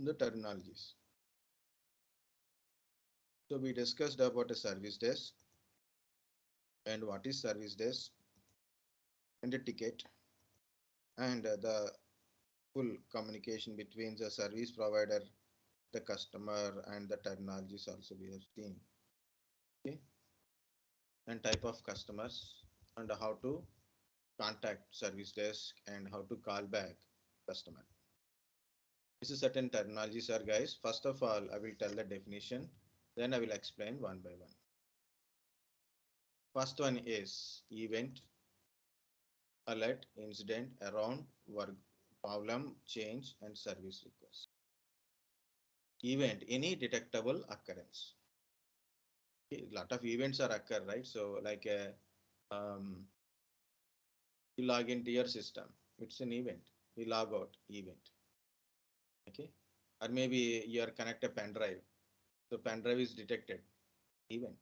the terminologies. So we discussed about a service desk and what is service desk and the ticket and the full communication between the service provider, the customer and the terminologies also we have seen. Okay, and type of customers and how to contact service desk and how to call back customer. This is certain terminologies are guys. First of all, I will tell the definition, then I will explain one by one. First one is event, alert, incident, around, work, problem, change, and service request. Event, any detectable occurrence. A lot of events are occur, right? So like um, you log into your system, it's an event. You log out, event. Okay, or maybe you are connect a pen drive, so pen drive is detected, event.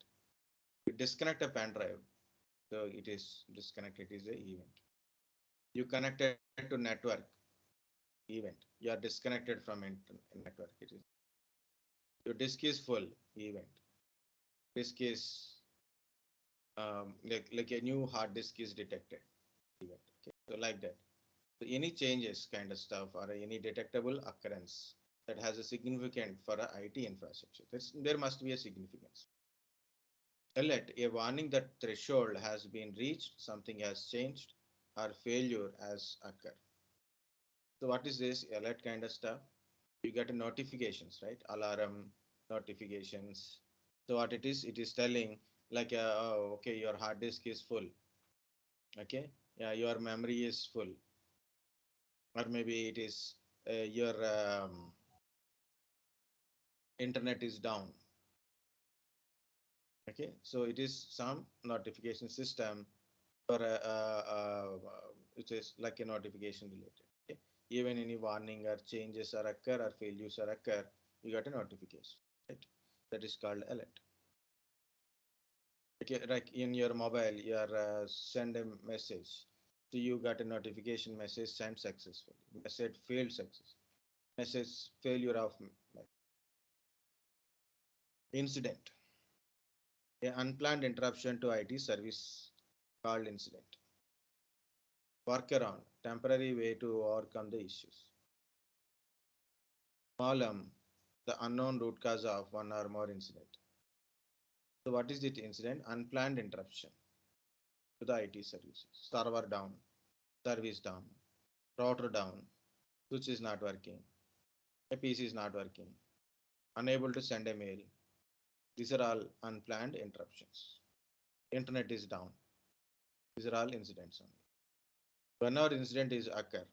You disconnect a pen drive, so it is disconnected, it is a event. You connected to network, event. You are disconnected from network, it is. Your disk is full, event. Disk is like a new hard disk is detected, event. Okay, so like that. So any changes kind of stuff or any detectable occurrence that has a significant for a IT infrastructure. There must be a significance. Alert, a warning that threshold has been reached, something has changed, or failure has occurred. So what is this alert kind of stuff? You get notifications, right? Alarm notifications. So what it is telling like, oh, okay, your hard disk is full. Okay, yeah, your memory is full, or maybe it is your internet is down. Okay, so it is some notification system for it is like a notification related. Okay, even any warning or changes or occur or failures or occur, you got a notification, right? That is called alert. Okay, like in your mobile, you are send a message, so you got a notification message sent successfully. Message failed success. Message failure of incident. An unplanned interruption to IT service called incident. Workaround, temporary way to overcome the issues. Problem, the unknown root cause of one or more incident. So what is it incident? Unplanned interruption to the IT services. Server down, service down, router down, switch is not working, a PC is not working, unable to send a mail. These are all unplanned interruptions. Internet is down. These are all incidents only. Whenever incident is occur,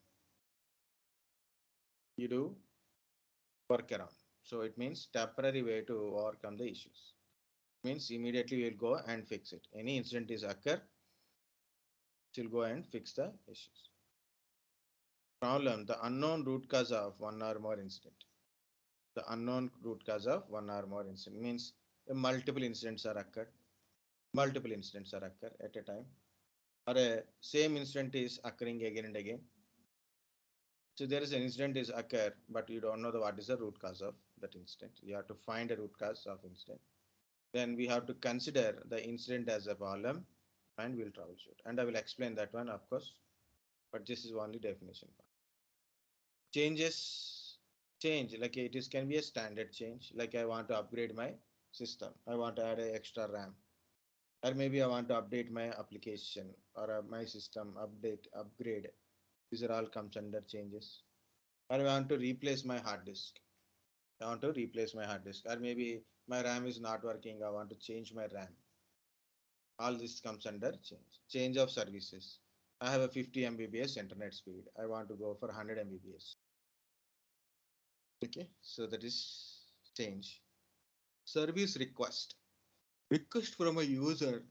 you do workaround. So it means temporary way to overcome the issues. Means immediately we'll go and fix it. Any incident is occur, we'll go and fix the issues. Problem, the unknown root cause of one or more incident. The unknown root cause of one or more incident means multiple incidents are occurred. Multiple incidents are occur at a time, or a same incident is occurring again and again. So there is an incident is occur, but you don't know what is the root cause of that incident. You have to find a root cause of incident. Then we have to consider the incident as a problem and we'll troubleshoot. And I will explain that one, of course, but this is only definition. Changes, change, like it is can be a standard change. Like I want to upgrade my system. I want to add an extra RAM. Or maybe I want to update my application or my system upgrade. These are all comes under changes. Or I want to replace my hard disk. I want to replace my hard disk, or maybe my RAM is not working. I want to change my RAM. All this comes under change. Change of services. I have a 50 Mbps internet speed. I want to go for 100 Mbps. Okay, so that is change. Service request. Request from a user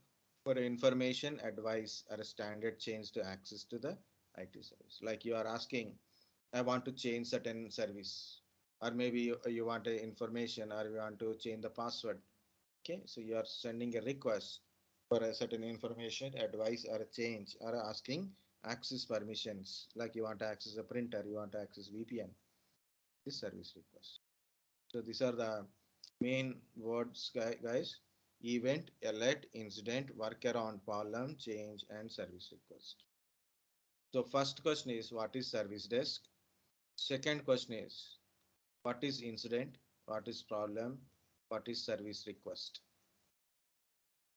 for information, advice, or a standard change to access to the IT service. Like you are asking, I want to change certain service, or maybe you want a information, or you want to change the password. Okay, so you are sending a request for a certain information, advice, or a change, or asking access permissions. Like you want to access a printer, you want to access VPN. this service request. So these are the main words, guys. Event, alert, incident, workaround, problem, change, and service request. So first question is what is service desk? Second question is what is incident? What is problem? What is service request?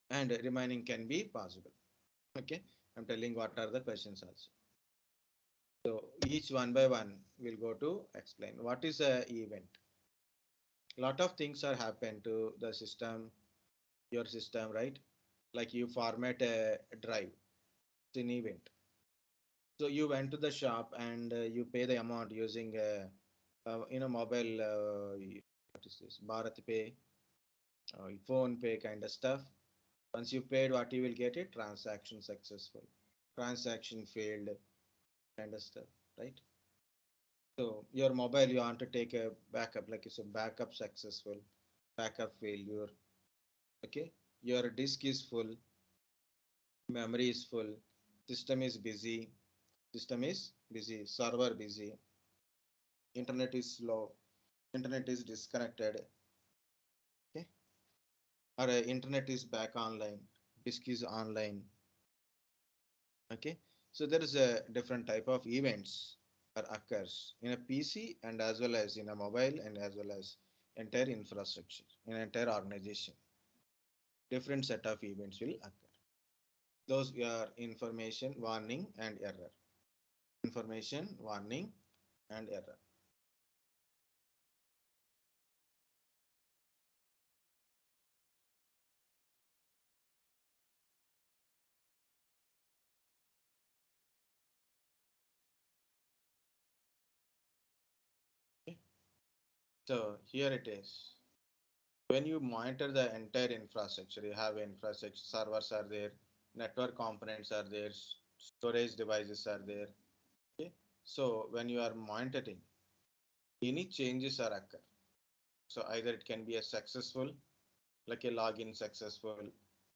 And remaining can be possible. Okay, I'm telling what are the questions also. So each one by one we'll go to explain what is a event. Lot of things are happen to the system, your system, right? Like you format a drive, it's an event. So you went to the shop and you pay the amount using mobile. What is this? Bharat Pay, phone pay kind of stuff. Once you paid, what you will get it? Transaction successful, transaction failed, kind of stuff, right? So your mobile, you want to take a backup, like it's a backup successful, backup failure. Okay, your disk is full, memory is full, system is busy, server busy, internet is slow, internet is disconnected. Okay, or internet is back online, disk is online. Okay, so there is a different type of events that occurs in a PC and as well as in a mobile and as well as entire infrastructure in entire organization. Different set of events will occur. Those are information, warning, and error. Information, warning, and error. Okay. So here it is. When you monitor the entire infrastructure, you have infrastructure, servers are there, network components are there, storage devices are there. Okay. So when you are monitoring, any changes are occur. So either it can be a successful, like a login successful,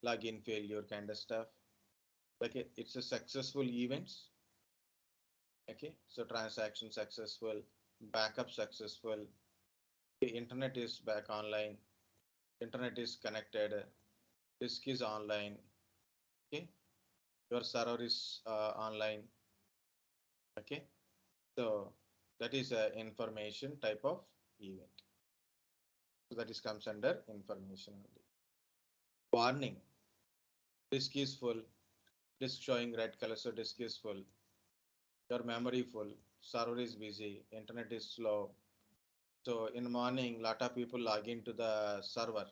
login failure kind of stuff. Like it's a successful events. Okay, so transaction successful, backup successful, the internet is back online, internet is connected, disk is online. Okay, your server is online. Okay, so that is a information type of event. So that is comes under information only. Warning, disk is full, disk showing red color, so disk is full. Your memory full, server is busy, internet is slow. So in the morning, lot of people log into the server.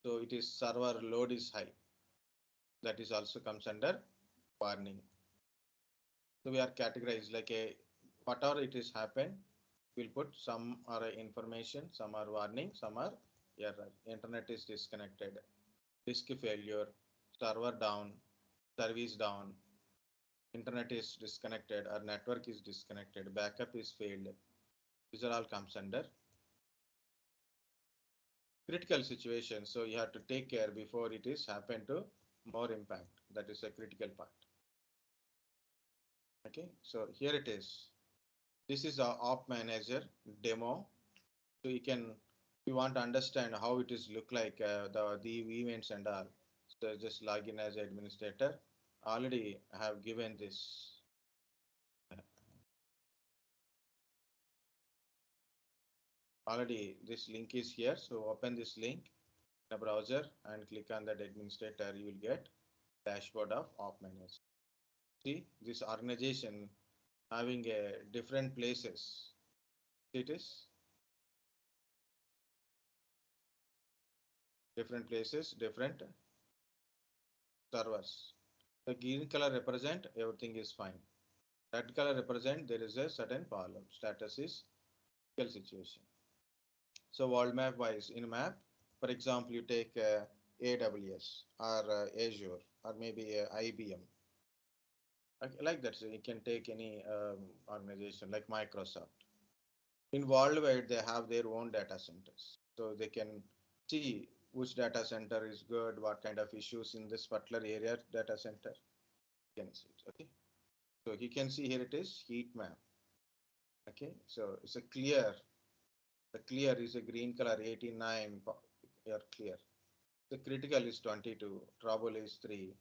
So it is server load is high. That is also comes under warning. So we are categorized like a whatever it is happened, we'll put some are information, some are warning, some are error. Internet is disconnected, disk failure, server down, service down, internet is disconnected, or network is disconnected, backup is failed. These are all comes under critical situation. So you have to take care before it is happen to more impact. That is a critical part. Okay, so here it is. This is a op manager demo. So you can, if you want to understand how it is look like the events and all. So just log in as administrator. Already I have given this. Already this link is here. So open this link in a browser and click on that administrator. You will get dashboard of op manager. See this organization having a different places. It is different places, different servers. The green color represent everything is fine. Red color represent there is a certain problem. Status is critical situation. So world map wise in map, for example, you take AWS or Azure or maybe IBM. Like that, so you can take any organization like Microsoft. In worldwide, they have their own data centers, so they can see which data center is good, what kind of issues in this particular area data center. You can see it. Okay, so you can see here it is heat map. Okay, so it's a clear. The clear is a green color 89. You're clear. The critical is 22. Trouble is 3.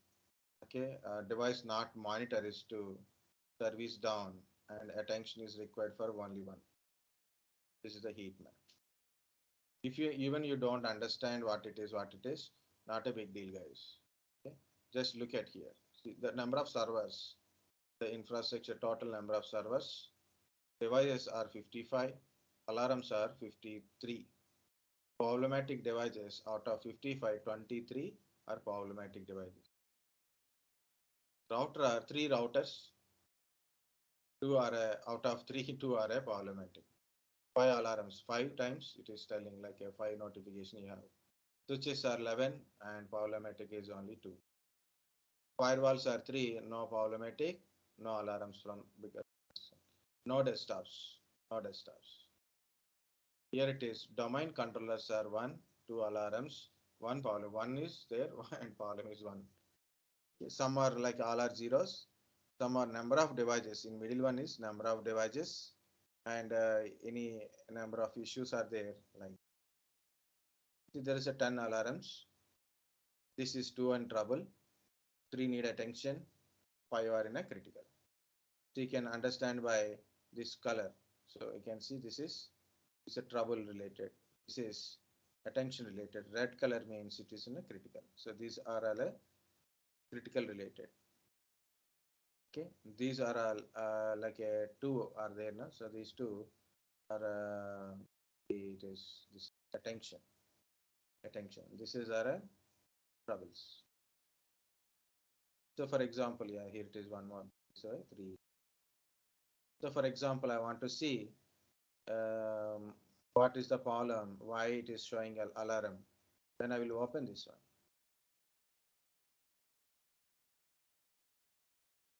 Okay, device not monitor is 2. Service down, and attention is required for only 1. This is the heat map. If you even you don't understand what it is, not a big deal, guys. Okay, just look at here. See the number of servers, the infrastructure total number of servers. Devices are 55, alarms are 53. Problematic devices out of 55, 23 are problematic devices. Router are 3 routers, 2 are out of 3, 2 are problematic. 5 alarms, 5 times it is telling like a 5 notification you have. Switches are 11 and problematic is only 2. Firewalls are 3, no problematic, no alarms from bigger. No desktops, no desktops. Here it is, domain controllers are 1, 2 alarms, 1 problem. 1 is there and problem is 1. Some are like all are zeros, some are number of devices. In middle one is number of devices and any number of issues are there. Like there is a 10 alarms. This is 2 in trouble, 3 need attention, 5 are in a critical. So you can understand by this color. So you can see this is a trouble related. This is attention related. Red color means it is in a critical. So these are all a critical related. Okay, these are all like a 2 are there now. So these 2 are it is this attention. This is our troubles. So for example, yeah, here it is one more. So 3. So for example, I want to see what is the problem, why it is showing an alarm. Then I will open this one.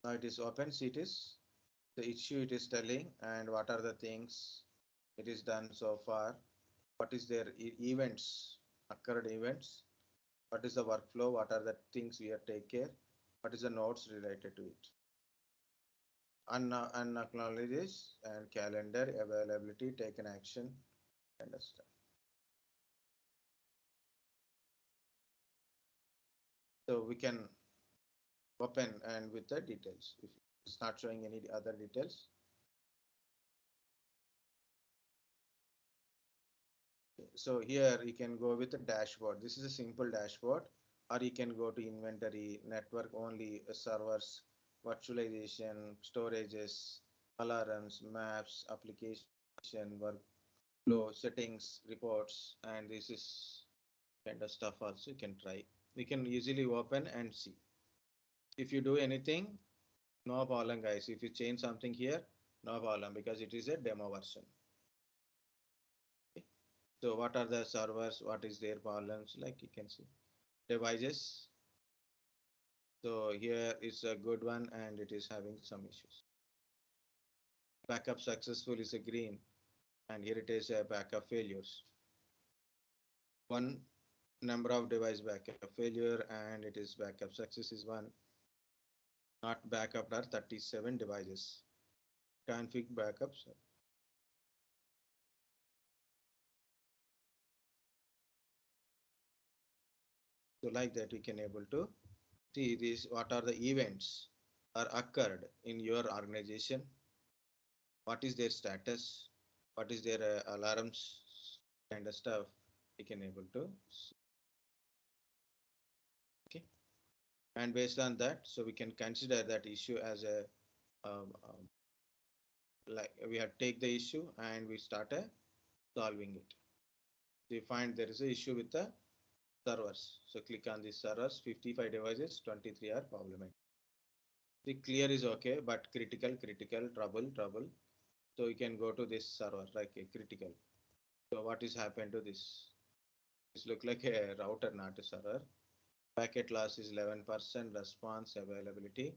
Now it is open. See, it is the issue it is telling and what are the things it is done so far. What is their events, occurred events. What is the workflow? What are the things we have take care? What is the notes related to it? Unacknowledges and calendar availability, taken action, and stuff. So we can open and with the details. If it's not showing any other details. So here you can go with the dashboard. This is a simple dashboard, or you can go to inventory, network only, servers, virtualization, storages, alarms, maps, application, workflow, settings, reports, and this is kind of stuff also you can try. We can easily open and see. If you do anything, no problem, guys. If you change something here, no problem because it is a demo version. Okay. So what are the servers? What is their problems? Like you can see devices. So here is a good one and it is having some issues. Backup successful is a green and here it is a backup failures. One number of device backup failure and it is backup success is 1. Not backup are 37 devices. Config backups. So like that we can able to see these what are the events are occurred in your organization, what is their status, what is their alarms kind of stuff we can able to see. Okay, and based on that so we can consider that issue as a like we have take the issue and we start solving it. We find there is a issue with the servers, so click on these servers. 55 devices, 23 are problematic. The clear is okay, but critical, trouble. So you can go to this server like a critical. So what is happened to this? This look like a router, not a server. Packet loss is 11%, response availability,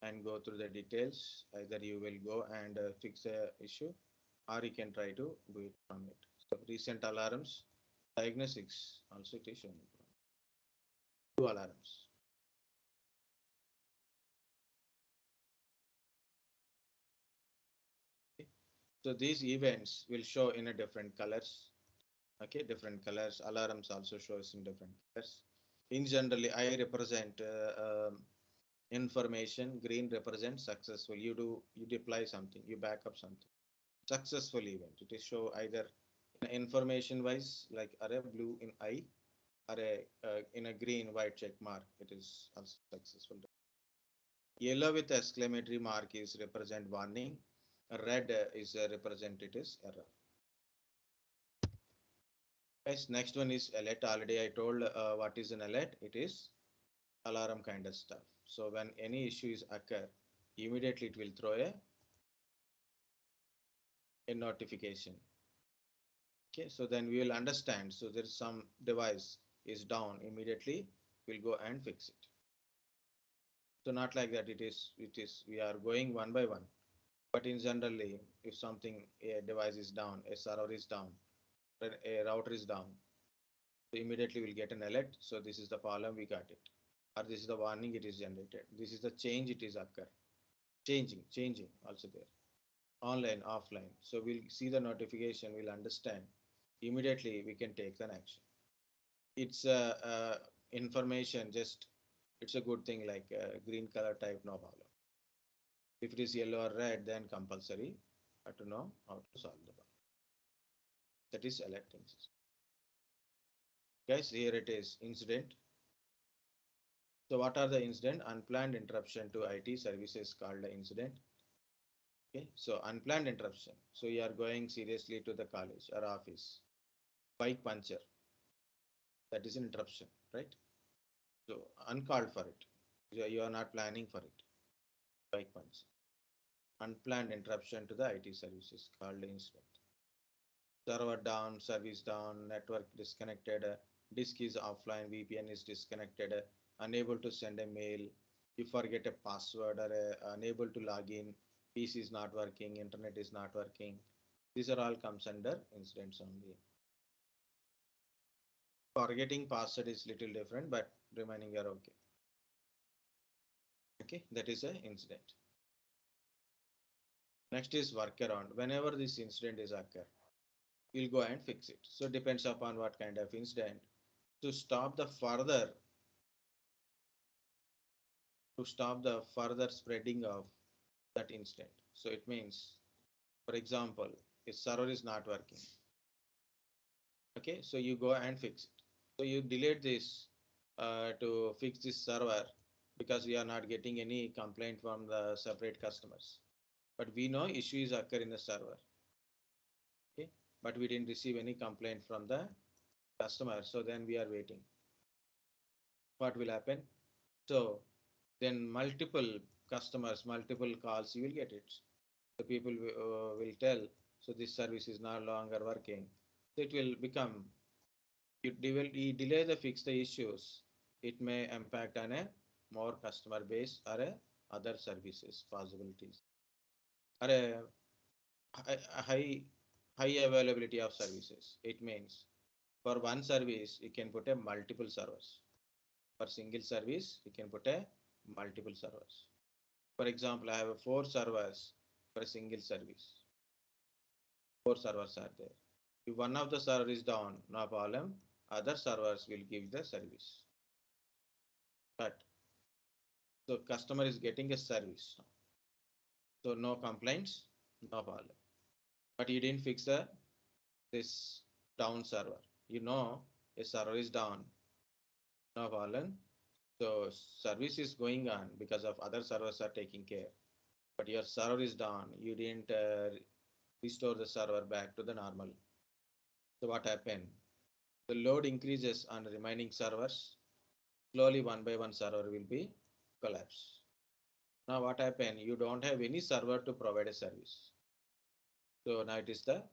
and go through the details. Either you will go and fix the issue, or you can try to do it from it. So recent alarms, diagnostics also it is showing. 2 alarms. So these events will show in a different colors. Okay, different colors. Alarms also shows in different colors. In generally, I represent information. Green represents successful. You deploy something, you back up something. Successful event. It is show either in information wise, like are a blue in I, or in a green white check mark. It is also successful. Yellow with exclamatory mark is represent warning. Red is represent it is error. Guys, next one is alert. Already I told what is an alert. It is alarm kind of stuff. So when any issues occur, immediately it will throw a notification. Okay, so then we will understand. So there is some device is down, immediately we'll go and fix it. So not like that. It is we are going one by one. But in generally, if something a device is down, a server is down, a router is down, so immediately we'll get an alert. So this is the problem, we got it, or this is the warning, it is generated. This is the change, it is occur. Changing also there. Online, offline. So we'll see the notification, we'll understand. Immediately we can take an action. It's information, just it's a good thing like green color type, no problem. If it is yellow or red, then compulsory to know how to solve the problem. That is alerting system. Guys, here it is incident. So what are the incident? Unplanned interruption to IT services called the incident. Okay, so unplanned interruption. So you are going seriously to the college or office. Bike puncture. That is an interruption, right? So uncalled for it. You are not planning for it. Bike punch. Unplanned interruption to the IT services called the incident. Server down, service down, network disconnected, disk is offline, VPN is disconnected, unable to send a mail, you forget a password or unable to log in, PC is not working, internet is not working. These are all comes under incidents only. Forgetting password is little different, but remaining are okay. Okay, that is an incident. Next is workaround. Whenever this incident is occur, we'll go and fix it. So depends upon what kind of incident. To stop the further spreading of that incident. So it means, for example, if server is not working, okay, so you go and fix it. So you delete this to fix this server because we are not getting any complaint from the separate customers. But we know issues occur in the server, okay, but we didn't receive any complaint from the customer. So then we are waiting. What will happen? So then multiple customers, multiple calls, you will get it. The people will tell, so this service is no longer working. So it will become, you delay the fix the issues, it may impact on a more customer base or a other services possibilities or a high availability of services. It means for one service, you can put a multiple servers. For single service, you can put a multiple servers. For example, I have a 4 servers for a single service. 4 servers are there. If one of the server is down, no problem. Other servers will give the service. But so customer is getting a service. So no complaints, no problem. But you didn't fix this down server. You know a server is down, no problem. So service is going on because of other servers are taking care. But your server is down. You didn't restore the server back to the normal. So what happened? The load increases on the remaining servers. Slowly one by one server will be collapsed. Now what happened? You don't have any server to provide a service. So now it is the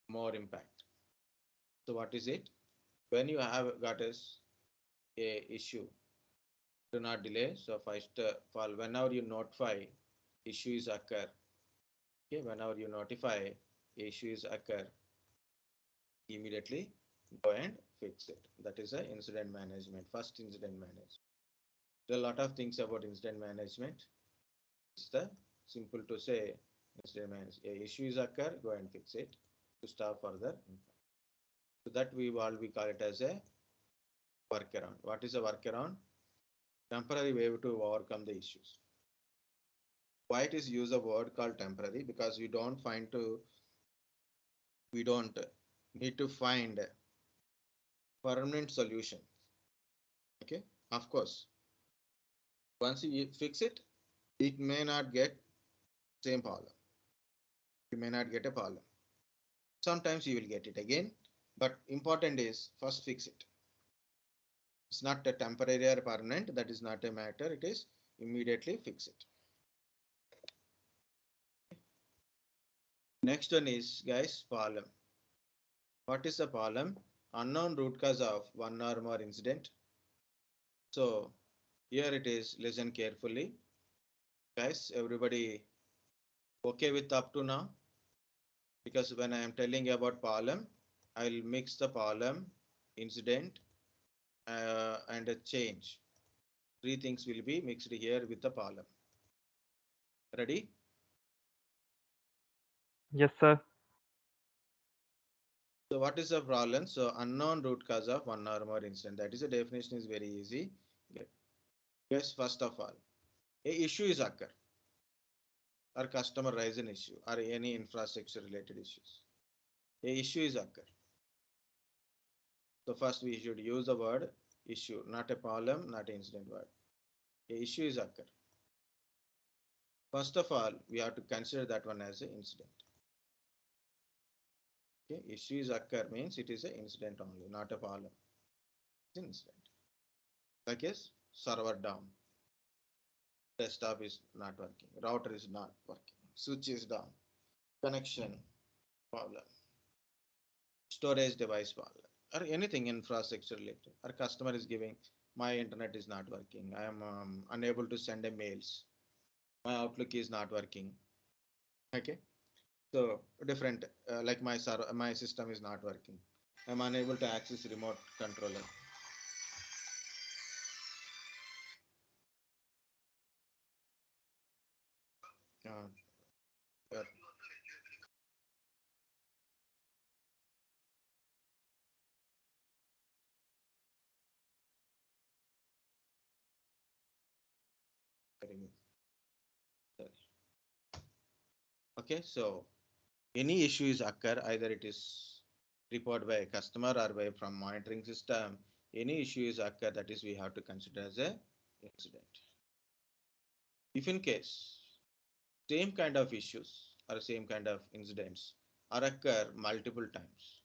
more impact. So what is it? When you have got a issue, do not delay. So first of all, whenever you notify issues occur, okay, whenever you notify issues occur, immediately go and fix it. That is a incident management. First incident management. There are a lot of things about incident management. It's the simple to say Incident means a issue is occur, go and fix it to stop further. So that we call it as a workaround. What is a workaround? Temporary way to overcome the issues. Why it is use a word called temporary? Because we don't need to find a permanent solution. Okay, of course. Once you fix it, it may not get same problem. You may not get a problem. Sometimes you will get it again, but important is first fix it. It's not a temporary or permanent. That is not a matter. It is immediately fix it. Next one is guys problem. What is the problem? Unknown root cause of one or more incident. So here it is. Listen carefully, guys. Everybody okay with up to now? Because when I am telling about problem, I will mix the problem, incident, and a change. Three things will be mixed here with the problem. Ready? Yes, sir. So what is the problem? So unknown root cause of one or more incident. That is the definition is very easy. Yes, first of all, a issue is occur or customer raise an issue or any infrastructure related issues. A issue is occur. So first we should use the word issue, not a problem, not an incident word. A issue is occur. First of all, we have to consider that one as an incident. Okay, issue is occur means it is an incident only, not a problem. It's an incident. Like yes, server down, desktop is not working, router is not working, switch is down, connection problem, storage device problem, or anything infrastructure related. Our customer is giving my internet is not working. I am unable to send a mails. My Outlook is not working. Okay, so different like my server, my system is not working. I'm unable to access remote controller. Uh, uh, okay, so any issues occur, either it is reported by a customer or by from monitoring system, any issues occur, that is we have to consider as a incident. If in case same kind of issues or same kind of incidents are occur multiple times,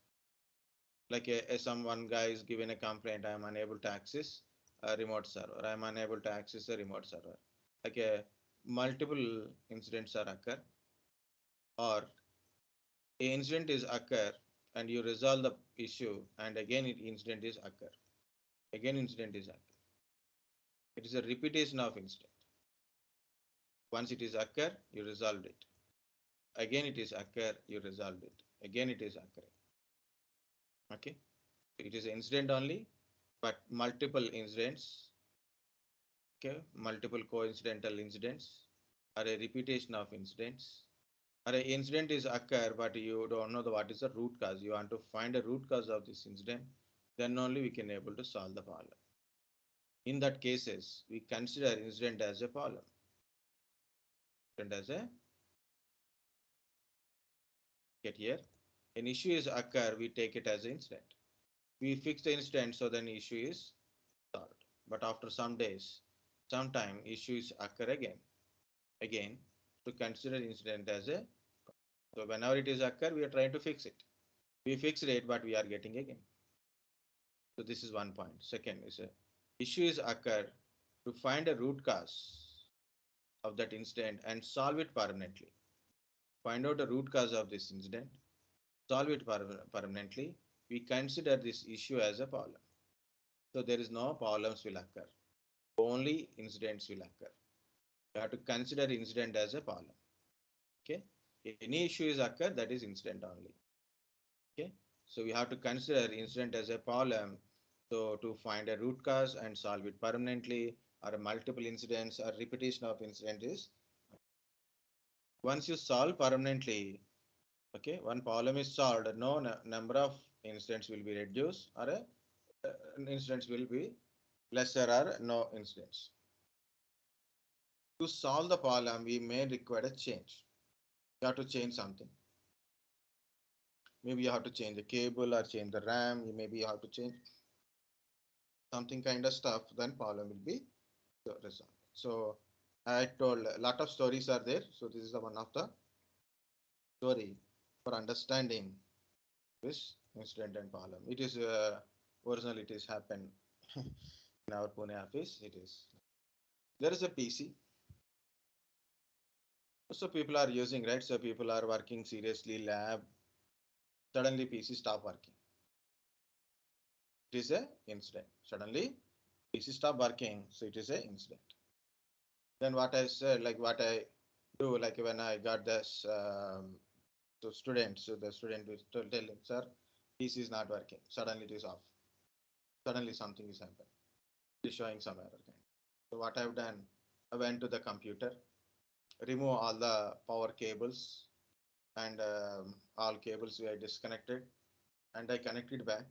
like a someone guy is given a complaint, I am unable to access a remote server, I am unable to access a remote server, like a multiple incidents are occur, or a incident is occur and you resolve the issue and again it incident is occur, again incident is occur, it is a repetition of incident. Once it is occur, you resolved it, again it is occur, you resolved it, again it is occurring. Okay, it is incident only, but multiple incidents. Okay, multiple coincidental incidents or a repetition of incidents, or an incident is occur but you don't know what is the root cause, you want to find a root cause of this incident, then only we can able to solve the problem. In that cases, we consider incident as a problem. Incident as a get here. An issue is occur, we take it as an incident. We fix the incident, so then issue is solved. But after some days, sometime issues occur again. Again, to consider incident as a, so whenever it is occur, we are trying to fix it. We fixed it, but we are getting again. So this is one point. Second is a issue is occur to find a root cause of that incident and solve it permanently. Find out the root cause of this incident, solve it permanently. We consider this issue as a problem. So there is no problems will occur. Only incidents will occur. You have to consider incident as a problem. Okay. Any issue is occur, that is incident only. Okay. So we have to consider incident as a problem. So to find a root cause and solve it permanently, or multiple incidents or repetition of incident is Once you solve permanently, okay, one problem is solved, no number of incidents will be reduced, or incidents will be lesser or no incidents. To solve the problem, we may require a change. You have to change something. Maybe you have to change the cable or change the RAM. Maybe you have to change something kind of stuff. Then problem will be resolved. So I told a lot of stories are there. So this is the one of the story for understanding this incident and problem. It is originally it is happened in our Pune office. It is there is a PC. So people are using, right. So people are working seriously lab. Suddenly PC stop working. It is a incident. Suddenly PC stop working. So it is a incident. Then what I said, like what I do, like when I got this to student, so the student will tell him, sir, PC is not working. Suddenly it is off. Suddenly something is happening. It is showing some error. So what I've done, I went to the computer, remove all the power cables and all cables were disconnected, and I connected back.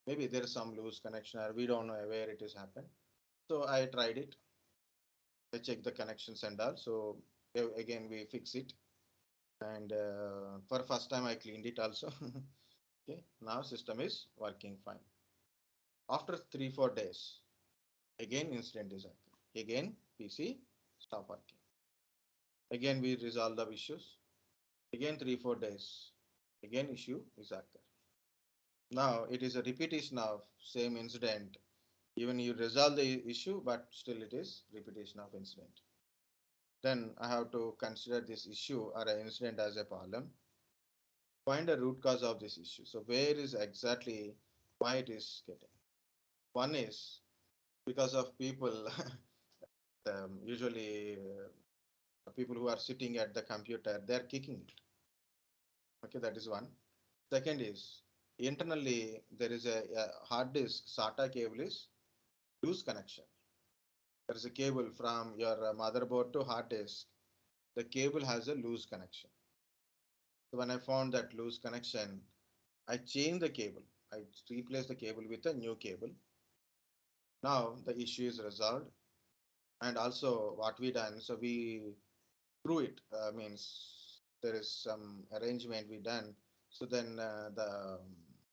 Maybe there is some loose connection or we don't know where it has happened. So I tried it. I checked the connections and all. So again we fix it. And for first time I cleaned it also. Okay, now system is working fine. After 3 4 days, again incident is occurring. Again PC stop working. Again we resolve the issues. Again 3 4 days. Again issue is occur. Now it is a repetition of same incident. Even you resolve the issue, but still it is repetition of incident. Then I have to consider this issue or an incident as a problem. Find a root cause of this issue. So where is exactly why it is getting? One is because of people, usually people who are sitting at the computer, they are kicking it. Okay, that is one. Second is internally there is a hard disk SATA cable is loose connection. There is a cable from your motherboard to hard disk. The cable has a loose connection. So when I found that loose connection, I changed the cable. I replaced the cable with a new cable. Now the issue is resolved. And also what we done, so we through it means there is some arrangement we done. So then the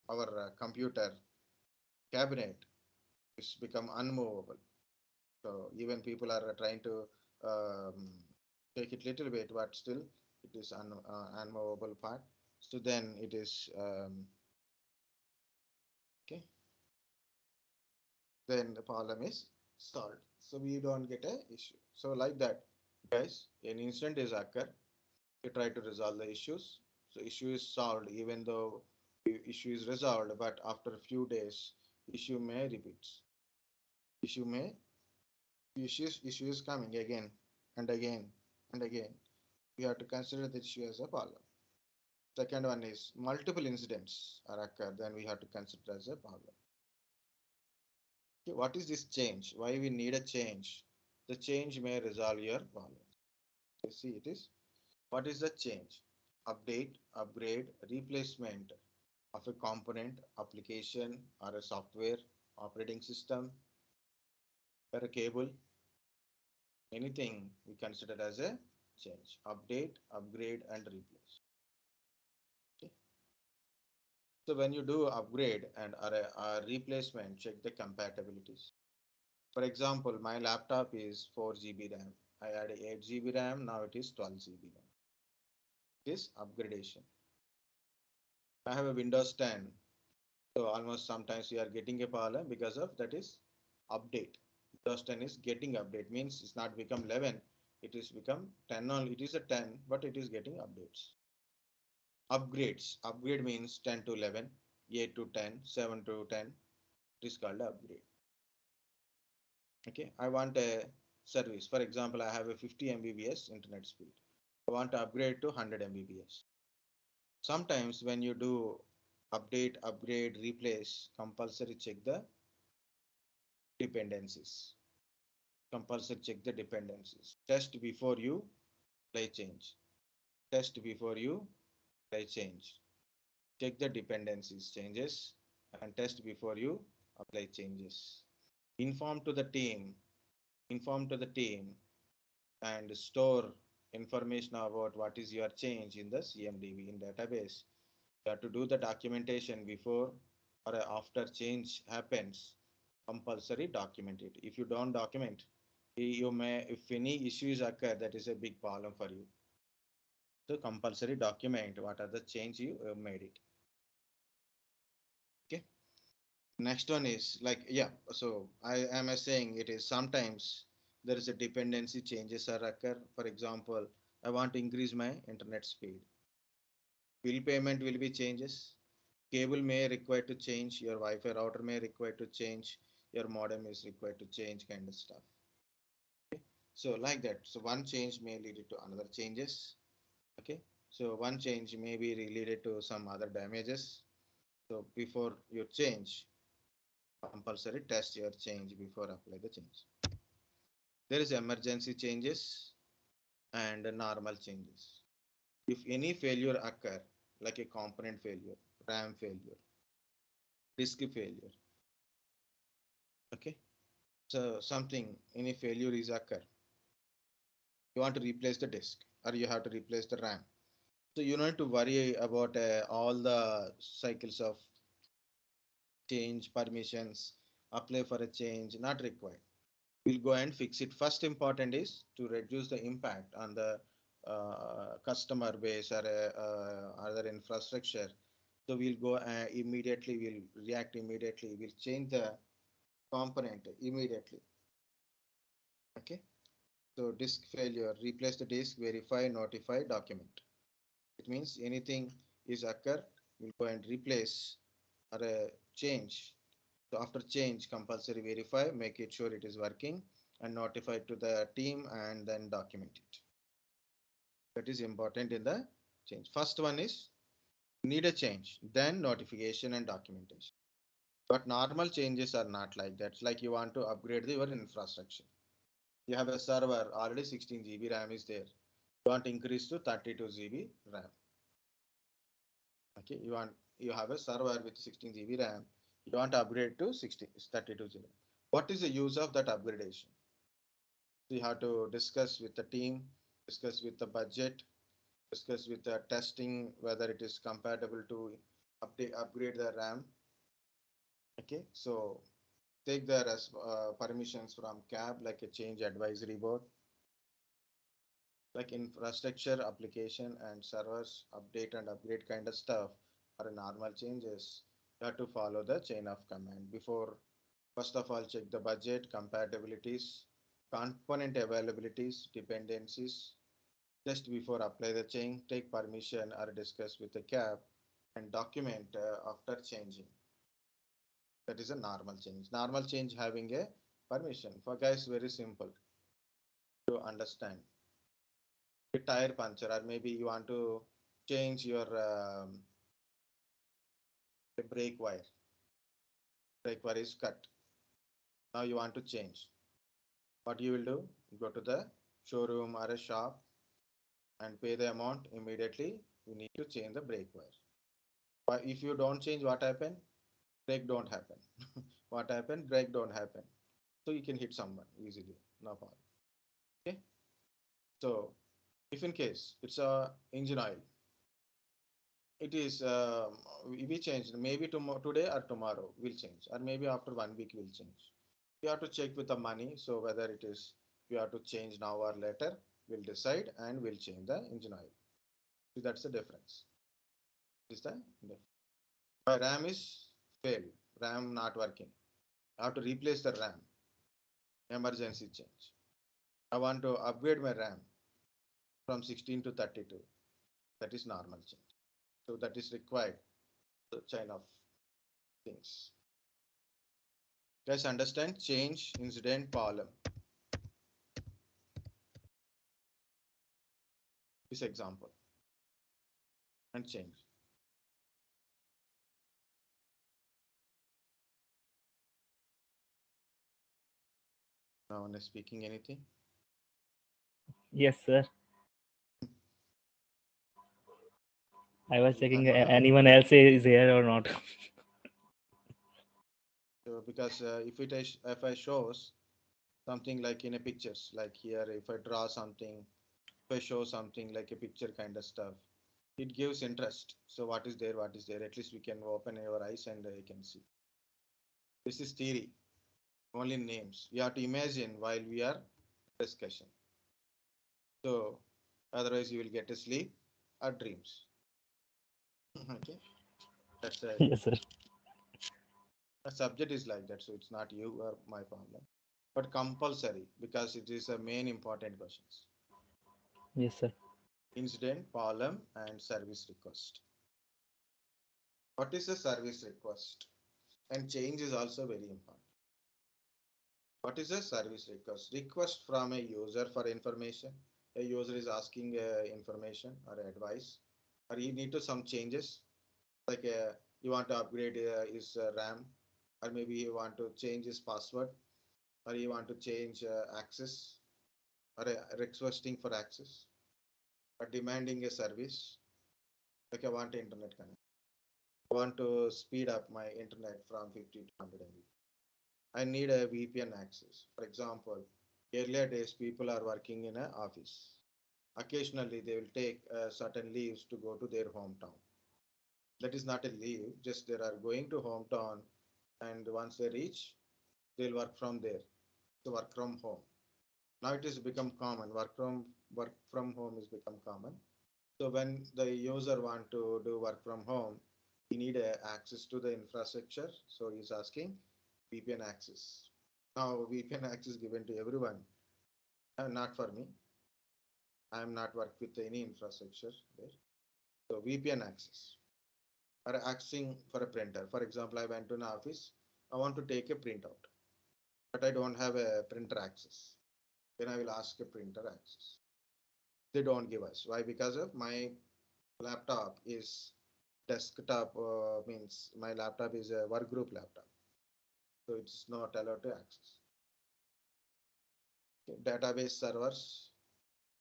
our computer cabinet is become unmovable. So even people are trying to um, take it little bit, but still it is unmovable part. So then it is okay. Then the problem is solved. So we don't get a issue. So like that, guys, an incident is occur. You try to resolve the issues. So issue is solved, even though the issue is resolved, but after a few days, issue may repeat. Issue may issue is coming again and again and again. We have to consider the issue as a problem. Second one is multiple incidents are occur, then we have to consider as a problem. Okay, what is this change? Why we need a change? The change may resolve your problem. You see it is. What is the change? Update, upgrade, replacement of a component, application, or a software, operating system, or a cable, anything we consider as a change. Update, upgrade, and replace. Okay. So when you do upgrade and or a replacement, check the compatibilities. For example, my laptop is 4 GB RAM. I add 8 GB RAM, now it is 12 GB RAM. It is upgradation. I have a Windows 10, so almost sometimes we are getting a problem because of that is update. Windows 10 is getting update, means it's not become 11, it is become 10 only. It is a 10, but it is getting updates. Upgrades. Upgrade means 10 to 11, 8 to 10, 7 to 10. It is called upgrade. Okay, I want a service. For example, I have a 50 Mbps internet speed. I want to upgrade to 100 Mbps. Sometimes when you do update, upgrade, replace, compulsory check the dependencies. Compulsory check the dependencies. Test before you apply change. Test before you apply change. Check the dependencies changes and test before you apply changes. Inform to the team, inform to the team and store information about what is your change in the CMDB in database. You have to do the documentation before or after change happens. Compulsory document it. If you don't document, you may, if any issues occur, that is a big problem for you. So compulsory document what are the change you made it. Okay. Next one is like, yeah, so I am saying it is sometimes there is a dependency changes are occur. For example, I want to increase my internet speed. Bill payment will be changes. Cable may require to change. Your Wi-Fi router may require to change. Your modem is required to change kind of stuff. Okay. So like that. So one change may lead to another changes. Okay. So one change may be related to some other damages. So before you change, compulsory test your change before apply the change. There is emergency changes and normal changes. If any failure occur, like a component failure, RAM failure, disk failure, okay. So something, any failure is occur. You want to replace the disk or you have to replace the RAM. So you don't have to worry about all the cycles of change permissions, apply for a change, not required. We'll go and fix it. First important is to reduce the impact on the customer base or other infrastructure. So we'll go immediately, we'll react immediately, we'll change the component immediately. Okay. So disk failure, replace the disk, verify, notify, document. It means anything is occur, we'll go and replace or change. So after change, compulsory verify, make it sure it is working and notify to the team and then document it. That is important in the change. First one is need a change, then notification and documentation. But normal changes are not like that. It's like you want to upgrade your infrastructure. You have a server, already 16 GB RAM is there. You want to increase to 32 GB RAM. Okay, you have a server with 16 GB RAM. You want to upgrade to 32 GB. What is the use of that upgradation? So you have to discuss with the team, discuss with the budget, discuss with the testing whether it is compatible to upgrade the RAM. Okay, so take the permissions from CAB like a change advisory board, like infrastructure, application, and servers update and upgrade kind of stuff are normal changes. You have to follow the chain of command before. First of all, check the budget, compatibilities, component availabilities, dependencies. Just before apply the change, take permission or discuss with the CAB and document after changing. That is a normal change. Normal change having a permission. For guys, very simple to understand. A tire puncture, or maybe you want to change your brake wire. Brake wire is cut. Now you want to change. What you will do? Go to the showroom or a shop and pay the amount immediately. You need to change the brake wire. But if you don't change, what happen? Brake don't happen. What happen? Brake don't happen. So you can hit someone easily. No problem. Okay. So if in case it's a engine oil, it is we change maybe tomorrow, today or tomorrow will change, or maybe after 1 week will change. You have to check with the money. So whether it is you have to change now or later, we'll decide and we'll change the engine oil. So that's the difference. Is the difference. My RAM is failed. RAM not working. I have to replace the RAM. Emergency change. I want to upgrade my RAM from 16 to 32. That is normal change. So that is required. The chain of things. Guys, understand change, incident, problem. This example and change. No one is speaking anything. Yes, sir. I was You checking confirm? anyone else is here or not. So because if I shows something like in a pictures, like here, if I draw something, if I show something like a picture kind of stuff, it gives interest. So what is there? What is there? At least we can open our eyes and you can see. This is theory, only names. We have to imagine while we are discussion. So otherwise you will get a sleep or dreams. Okay, that's Yes, sir. a subject is like that. So it's not you or my problem, but compulsory because it is a main important questions. Yes, sir. Incident, problem, and service request. What is a service request? And change is also very important. What is a service request? Request from a user for information. A user is asking information or advice, or you need to some changes, like you want to upgrade his RAM, or maybe you want to change his password, or you want to change access, or requesting for access, or demanding a service, like I want internet connect. I want to speed up my internet from 50 to 100 MB. I need a VPN access. For example, earlier days people are working in an office. Occasionally they will take certain leaves to go to their hometown. That is not a leave, just they are going to hometown, and once they reach, they'll work from there. So work from home. Now it has become common. Work from home is become common. So when the user want to do work from home, he need access to the infrastructure. So he's asking VPN access. Now VPN access given to everyone, not for me. I am not work with any infrastructure there. So VPN access or accessing for a printer. For example, I went to an office. I want to take a printout, but I don't have a printer access. Then I will ask a printer access. They don't give us. Why? Because of my laptop is desktop, means my laptop is a work group laptop. So it's not allowed to access. Okay. Database servers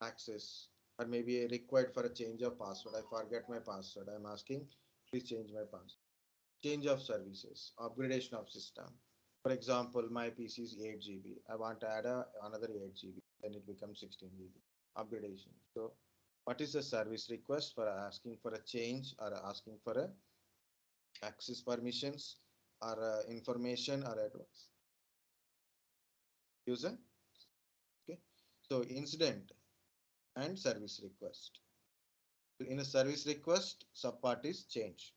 access, or maybe required for a change of password. I forget my password. I'm asking, please change my password. Change of services, upgradation of system. For example, my PC is 8 GB. I want to add another 8 GB, then it becomes 16 GB. Upgradation. So, what is the service request for asking for a change or asking for a access permissions or information or advice? User. Okay. So, incident and service request. In a service request, subpart is change.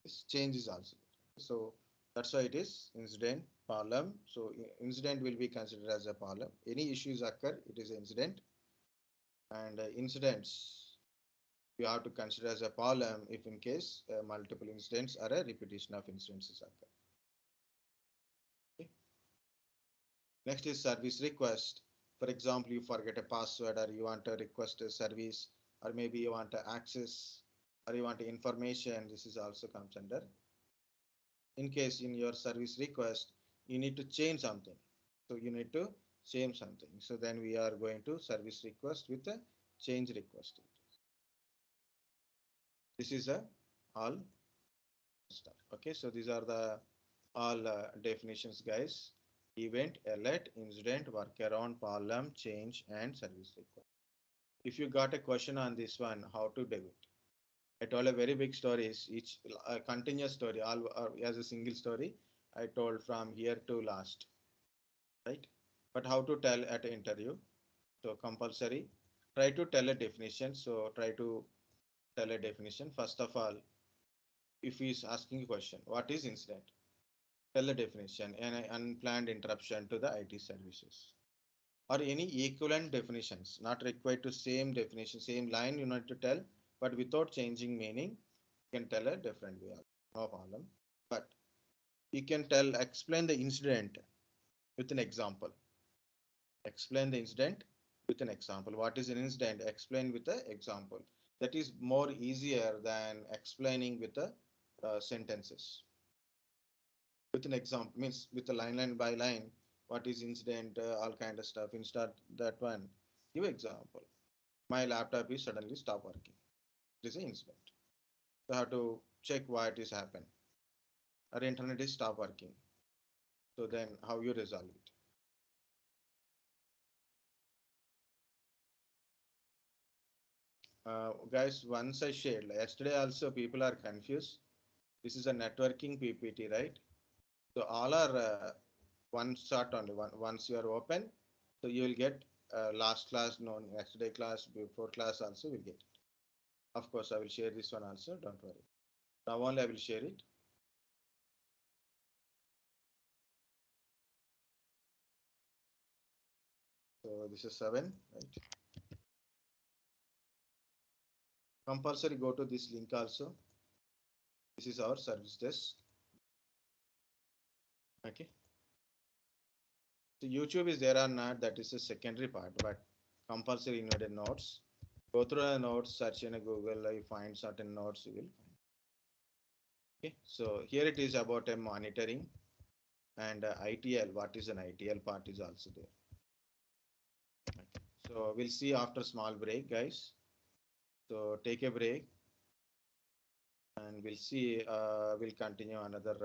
This change is also. So that's why it is incident problem. So incident will be considered as a problem. Any issues occur, it is incident, and incidents you have to consider as a problem if in case multiple incidents or a repetition of incidents occur. Okay. Next is service request. For example, you forget a password or you want to request a service, or maybe you want to access or you want information. This is also comes under. In case in your service request you need to change something, so you need to change something, so then we are going to service request with a change request. This is a all stuff. Okay, so these are the all definitions, guys. Event, alert, incident, workaround, problem, change, and service request. If you got a question on this one, how to do it, I told a very big stories, each a continuous story, all as a single story. I told from here to last, right? But how to tell at an interview? So compulsory. Try to tell a definition. So try to tell a definition. First of all, if he is asking a question, what is incident? Tell a definition and an unplanned interruption to the IT services. Or any equivalent definitions, not required to same definition, same line you need to tell, but without changing meaning, you can tell a different way. No problem. But you can explain the incident with an example. Explain the incident with an example. What is an incident? Explain with an example. That is more easier than explaining with the sentences. With an example means with a line by line. What is incident? All kind of stuff. Instead that one, give example. My laptop is suddenly stop working. It is an incident. You have to check why it is happened. Our internet is stop working. So then how you resolve it? Guys, once I shared, yesterday also people are confused. This is a networking PPT, right? So all are one shot only. Once you are open, so you will get last class, no, yesterday class, before class also will get it. Of course, I will share this one also. Don't worry. Now only I will share it. So this is 7, right? Compulsory go to this link also. This is our service desk. Okay. So YouTube is there or not, that is a secondary part, but compulsory invented notes. Go through the notes, search in a Google, you find certain notes you will find. Okay, so here it is about a monitoring and ITL. What is an ITL part is also there. Okay. So we'll see after small break, guys. So take a break and we'll see, we'll continue another